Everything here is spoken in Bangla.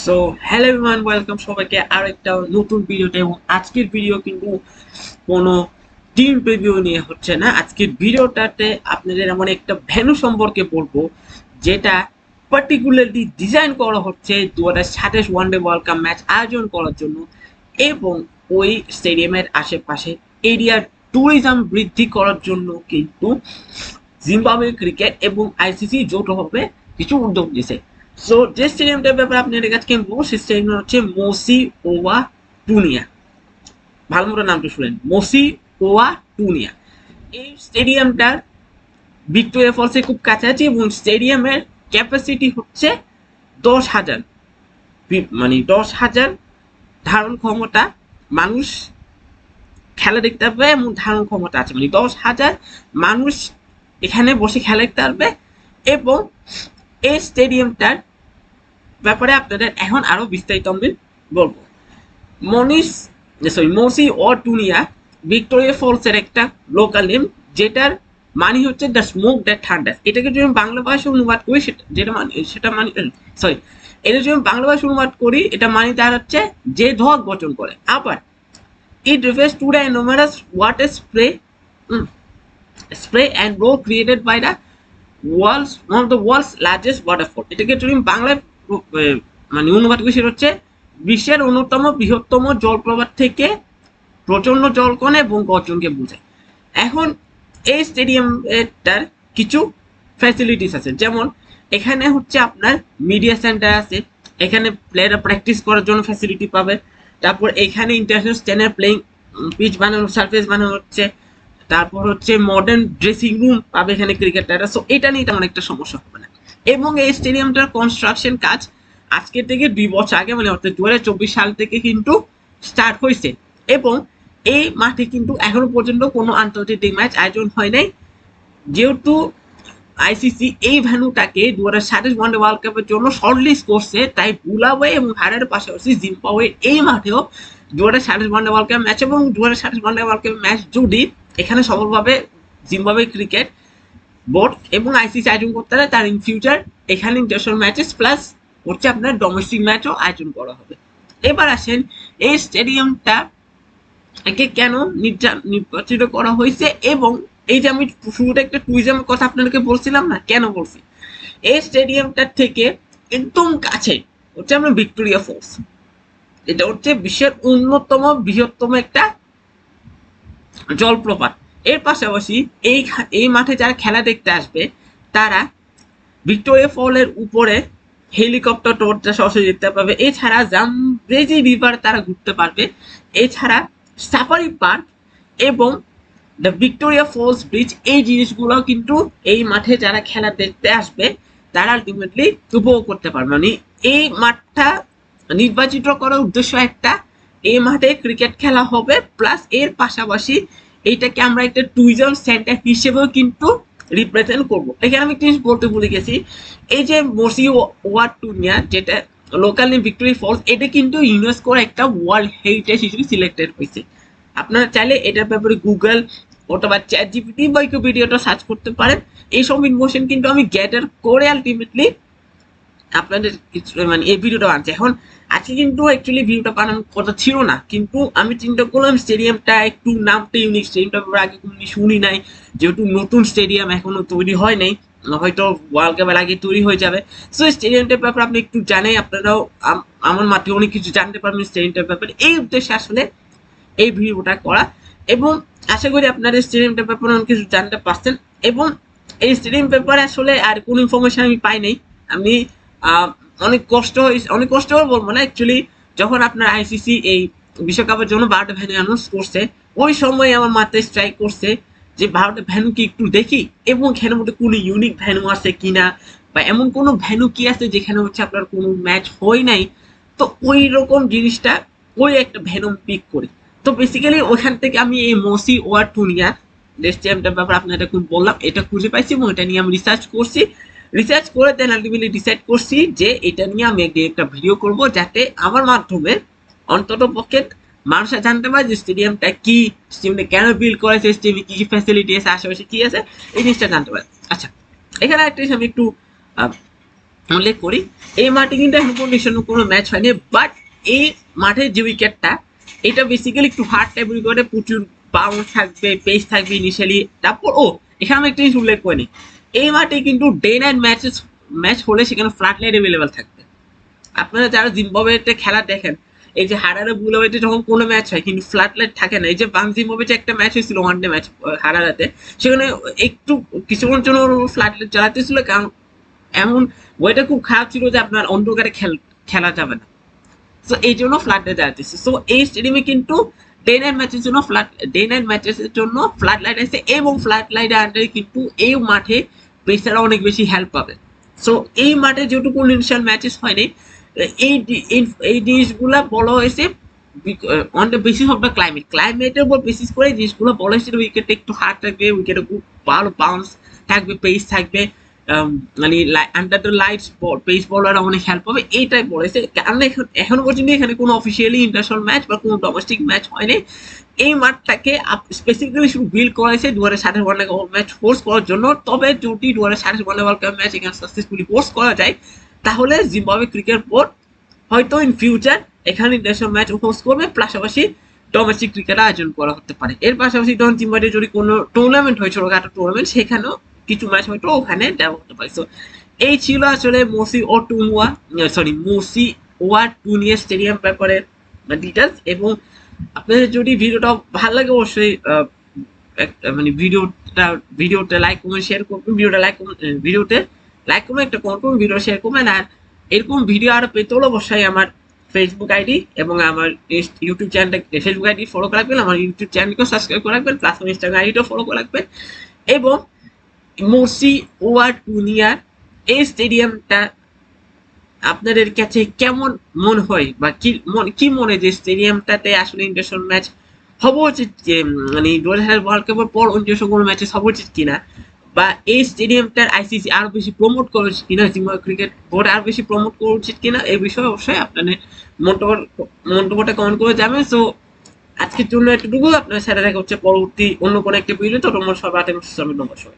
সো হ্যালো এভরিওয়ান, ওয়েলকাম সবাইকে আর একটা নতুন ভিডিওতে। এবং আজকের ভিডিও কিন্তু কোনো টিম প্রিভিউ নিয়ে হচ্ছে না। আজকের ভিডিওটাতে আপনাদের এমন একটা ভেন্যু সম্পর্কে বলবো যেটা পার্টিকুলারলি ডিজাইন করা হচ্ছে 2027 ওয়ানডে ওয়ার্ল্ড কাপ ম্যাচ আয়োজন করার জন্য, এবং ওই স্টেডিয়ামের আশেপাশে এরিয়ার ট্যুরিজম বৃদ্ধি করার জন্য কিন্তু জিম্বাবুয়ে ক্রিকেট এবং আইসিসি যৌথভাবে কিছু উদ্যোগ নিয়েছে। সো যে স্টেডিয়ামটার ব্যাপারে আপনাদের কাছে বলবো, সেই স্টেডিয়াম হচ্ছে মোসি ওয়া টুনিয়া। ভালো মতো নামটা শুনেন, মোসি ওয়া টুনিয়া। এই স্টেডিয়ামটার ভিক্টোরিয়া ফলসের খুব কাছাকাছি এবং স্টেডিয়ামের ক্যাপাসিটি হচ্ছে 10,000, মানে 10,000 ধারণ ক্ষমতা মানুষ খেলা দেখতে পারবে এবং ধারণ ক্ষমতা আছে, মানে 10,000 মানুষ এখানে বসে খেলা দেখতে পারবে। এবং এই স্টেডিয়ামটার ব্যাপারে আপনাদের এখন আরো বিস্তারিত আমি বলবো। মনিস মোসি ও টুনিয়া ভিক্টোরিয়া ফলসের একটা লোকাল নেম, যেটার মানে হচ্ছে দ্য স্মোক দ্যাট থান্ডার্স। এটাকে যদি আমি বাংলা ভাষায় অনুবাদ করি, সেটা মানে সরি, এটা যদি আমি বাংলা ভাষায় অনুবাদ করি, এটা মানে দাঁড়াচ্ছে যে ধোঁয়া গঠন করে। আবার it refers to the enormous water spray and roar created by the one of the world's largest waterfall. এটাকে যদি বাংলায় মানে অনুবাদ করি, সেটা হচ্ছে বিশ্বের অন্যতম বৃহত্তম জলপ্রপাত থেকে প্রচন্ড জলকণা এবং গর্জনকে বোঝায়। এখন এই স্টেডিয়ামটার কিছু ফ্যাসিলিটিস আছে, যেমন এখানে হচ্ছে আপনার মিডিয়া সেন্টার আছে, এখানে প্লেয়াররা প্র্যাকটিস করার জন্য ফ্যাসিলিটি পাবে। তারপর এখানে ইন্টারন্যাশনাল স্ট্যান্ডার্ড প্লেইং পিচ বানানো, সার্ফেস বানানো হচ্ছে। তারপর হচ্ছে মডার্ন ড্রেসিং রুম পাবে এখানে ক্রিকেটাররা। সো এটা নিয়ে তেমন একটা সমস্যা হবে না। এবং এই স্টেডিয়ামটার কনস্ট্রাকশন কাজ আজকে থেকে 2 বছর আগে, মানে অর্থাৎ 2024 সাল থেকে কিন্তু স্টার্ট হয়েছে। এবং এই মাঠে কিন্তু এখনো পর্যন্ত কোনো আন্তর্জাতিক ম্যাচ আয়োজন হয় নাই, যেহেতু আইসিসি এই ভ্যানুটাকে 2027 ওয়ানডে ওয়ার্ল্ড কাপের জন্য শর্টলিস্ট করছে, তাই বুলাওয়ে এবং হারারের পাশাপাশি জিম্বাবুয়ে এই মাঠেও 2027 ওয়ানডে ওয়ার্ল্ড কাপ ম্যাচ এবং 2027 ওয়ানডে ওয়ার্ল্ড কাপ ম্যাচ যদি এখানে সফলভাবে জিম্বাবুয়ে ক্রিকেট বোর্ড এবং আইসিসি আয়োজন করতে পারে, তার ইন ফিউচার এখানে ইন্টারন্যাশনাল ম্যাচেস প্লাস হচ্ছে আপনার ডোমেস্টিক ম্যাচও আয়োজন করা হবে। এবার আসেন এই স্টেডিয়ামটা একে কেন নির্বাচিত করা হয়েছে, এবং এই যে আমি শুরুতে একটা ট্যুরিজমের কথা আপনাদেরকে বলছিলাম না, কেন বলছি। এই স্টেডিয়ামটার থেকে একদম কাছে হচ্ছে আমরা ভিক্টোরিয়া ফলস। এটা হচ্ছে বিশ্বের অন্যতম বৃহত্তম একটা জলপ্রপাত। এর পাশাপাশি এই মাঠে যারা খেলা দেখতে আসবে, তারা ভিক্টোরিয়া ফলের উপরে হেলিকপ্টার টোরটা সরাসরি দেখতে পাবে। এছাড়া জামব্রেজি রিভার তারা ঘুরতে পারবে। এছাড়া সাফারি পার্ক এবং দ্য ভিক্টোরিয়া ফলস ব্রিজ, এই জিনিসগুলো কিন্তু এই মাঠে যারা খেলা দেখতে আসবে তারা আলটিমেটলি উপভোগ করতে পারবে। মানে এই মাঠটা নির্বাচিত করার উদ্দেশ্য একটা, এই মাঠে ক্রিকেট খেলা হবে, প্লাস এর পাশাপাশি এইটাকে আমরা একটা ট্যুরিজম সেন্টার হিসেবেও কিন্তু রিপ্রেজেন্ট করব। এখানে আমি একটা জিনিস বলতে ভুলে গেছি, এই যে মোসি ওয়া টুনিয়া যেটা লোকাল নেম ভিক্টোরিয়া ফলস, এটা কিন্তু ইউনেস্কোর একটা ওয়ার্ল্ড হেরিটেজ হিসেবে সিলেক্টেড হয়েছে। আপনারা চাইলে এটার ব্যাপারে গুগল অথবা চ্যাট জিপিটি বা উইকিপিডিয়াটা সার্চ করতে পারেন। এইসব ইনফরমেশন কিন্তু আমি গ্যাদার করে আলটিমেটলি আপনাদের মানে এই ভিডিওটা বানাচ্ছি। এখন আজকে কিন্তু অ্যাকচুয়ালি ভিডিওটা বানানোর কথা ছিল না, কিন্তু আমি চিন্তা করলাম স্টেডিয়ামটা একটু নামটা ইউনিক, স্টেডিয়ামটা আগে কোনো শুনি নাই, যেহেতু নতুন স্টেডিয়াম এখনো তৈরি হয় নাই, হয়তো ওয়ার্ল্ড কাপের আগে তৈরি হয়ে যাবে। সো স্টেডিয়ামটার ব্যাপারে আপনি একটু জানেন, আপনারাও আমার মাধ্যমে অনেক কিছু জানতে পারবেন স্টেডিয়ামটার ব্যাপারে। এই উদ্দেশ্যে আসলে এই ভিডিওটা করা, এবং আশা করি আপনারা স্টেডিয়ামটার ব্যাপারে অনেক কিছু জানতে পারছেন। এবং এই স্টেডিয়াম ব্যাপারে আসলে আর কোনো ইনফরমেশন আমি পাই নাই। আমি অনেক কষ্ট করে বলবো না, অ্যাকচুয়ালি যখন আপনার আইসিসি এই বিশ্বকাপের জন্য 12টা ভ্যানু অ্যানাউন্স করছে, ওই সময় আমার মাথায় স্ট্রাইক করছে যে 12টা ভ্যানু কি একটু দেখি, এবং এখানের মধ্যে কোনো ইউনিক ভ্যানু আছে কিনা, বা এমন কোনো ভ্যানু কি আছে যেখানে হচ্ছে আপনার কোনো ম্যাচ হয় নাই। তো ওই রকম জিনিসটা ওই একটা ভ্যানু পিক করি। তো বেসিক্যালি ওইখান থেকে আমি এই মোসি ওয়া টুনিয়া স্টেডিয়ামটার ব্যাপারে আপনাদের খুব বললাম, এটা খুঁজে পাইছি এবং এটা নিয়ে আমি রিসার্চ করছি। রিসার্চ করে দেন আলটিমেটলি ডিসাইড করছি যে এটা নিয়ে আমি একটা ভিডিও করব, যাতে আমার মাধ্যমে অন্তত পক্ষে মানুষরা জানতে পারে যে স্টেডিয়ামটা কি, স্টেডিয়ামটা কেন বিল্ড করেছে, স্টেডিয়ামে কি কি ফ্যাসিলিটি আছে, আশেপাশে কি আছে, এই জিনিসটা জানতে পারে। আচ্ছা, এখানে একটা আমি একটু উল্লেখ করি, এই মাঠে কিন্তু এখন কন্ডিশন কোনো ম্যাচ হয়নি, বাট এই মাঠের যে উইকেটটা এটা বেসিক্যালি একটু হার্ড টাইপ উইকেটে প্রচুর বাউন্স থাকবে, পেস থাকবে ইনিশিয়ালি। তারপর এখানে আমি একটা জিনিস উল্লেখ করিনি, এই মাঠে কিন্তু ডে নাইট ম্যাচ হলে সেখানে ফ্ল্যাট লাইট অ্যাভেলেবেল থাকবে। আপনারা যারা জিম্বাবুয়েতে খেলা দেখেন, এই যে হারারে বুলাওয়েতে যখন কোনো ম্যাচ হয় কিন্তু ফ্ল্যাট লাইট থাকে না, এই যে বাং জিম্বাবুয়েতে একটা ম্যাচ হয়েছিল ওয়ান ডে ম্যাচ হারারাতে, সেখানে একটু কিছুক্ষণ জন্য ফ্ল্যাট লাইট চালাতেছিল, কারণ এমন ওয়েটা খুব খারাপ ছিল যে আপনার অন্ধকারে খেলা যাবে না। সো এই জন্য ফ্ল্যাট লাইট চালাতেছে। সো এই স্টেডিয়ামে কিন্তু ডে নাইট ম্যাচের জন্য ফ্ল্যাট লাইট আছে, এবং ফ্ল্যাট লাইটের আন্ডারে কিন্তু এই মাঠে পেসাররা অনেক বেশি হেল্প পাবে। সো এই মাঠে যেটুকু ইনিশিয়াল ম্যাচেস হয়নি, এই এই জিনিসগুলা বলা হয়েছে on the basis of the ক্লাইমেটের উপর বেসিস করে জিনিসগুলো বলা হয়েছে। উইকেটে একটু হার্ড থাকবে, উইকেটে খুব ভালো বাউন্স থাকবে, পেস থাকবে, মানে আন্ডার দ্য লাইটস পেস বলাররা অনেক হেল্প পাবে, এইটাই বলেছে। কারণ এখনো পর্যন্ত এখানে কোনো অফিসিয়ালি ইন্টারন্যাশনাল ম্যাচ বা কোনো ডোমেস্টিক ম্যাচ হয়নি। এই মাঠটাকে স্পেসিফিক্যালি শুধু বিল্ড করা হয়েছে 2027 ওয়ার্ল্ড কাপ ম্যাচ হোস্ট করার জন্য। তবে যদি 2027 ওয়ার্ল্ড কাপ ম্যাচ এখানে সাকসেসফুলি হোস্ট করা যায়, তাহলে জিম্বাবুয়ে ক্রিকেট বোর্ড হয়তো ইন ফিউচার এখানে ইন্টারন্যাশনাল ম্যাচ হোস্ট করবে, পাশাপাশি ডোমেস্টিক ক্রিকেট আয়োজন করা হতে পারে। এর পাশাপাশি যখন জিম্বাবুয়ে যদি কোনো টুর্নামেন্ট হয়, ছোটখাটো টুর্নামেন্ট, সেখানেও কিছু ম্যাচ হয়তো ওখানে দেওয়া হতে পারে। সো এই ছিল আসলে মোসি ওয়া টুনিয়া স্টেডিয়াম ব্যাপারে ডিটেলস। এবং আপনাদের যদি ভিডিওটা ভালো লাগে অবশ্যই মানে ভিডিওটা লাইক কমেন্ট শেয়ার করবেন, ভিডিওতে লাইক করবেন, একটা কমেন্ট করবেন, ভিডিও শেয়ার করবেন। আর এরকম ভিডিও আরো পেতে হলে অবশ্যই আমার ফেসবুক আইডি এবং আমার ইউটিউব চ্যানেলটা, ফেসবুক আইডি ফলো করে রাখবেন, আমার ইউটিউব চ্যানেলকেও সাবস্ক্রাইব করে রাখবেন, প্লাস আমার ইনস্টাগ্রাম আইডিটাও ফলো করে রাখবেন। এবং মোসি ওয়া টুনিয়ার এই স্টেডিয়ামটা আপনাদের কাছে কেমন মনে হয়, বা কি মনে যে স্টেডিয়ামটাতে আসলে ইন্টারন্যাশনাল ম্যাচ হওয়া উচিত, যে মানে 2000 ওয়ার্ল্ড কাপের পর ইন্টারন্যাশনাল কোনো ম্যাচেস হওয়া উচিত কিনা, বা এই স্টেডিয়ামটার আইসিসি আরো বেশি প্রমোট করা উচিত কিনা, জিম্বাবুয়ে ক্রিকেট বোর্ড আরো বেশি প্রমোট করা উচিত কিনা, এই বিষয়ে অবশ্যই আপনাদের মন্তব্যটা কমেন্ট করে যাবেন। সো আজকের জন্য এতটুকু, আপনার সাথে দেখা হচ্ছে পরবর্তী অন্য কোনো একটা ভিডিও। তো তোমার সবাই নমস্কার।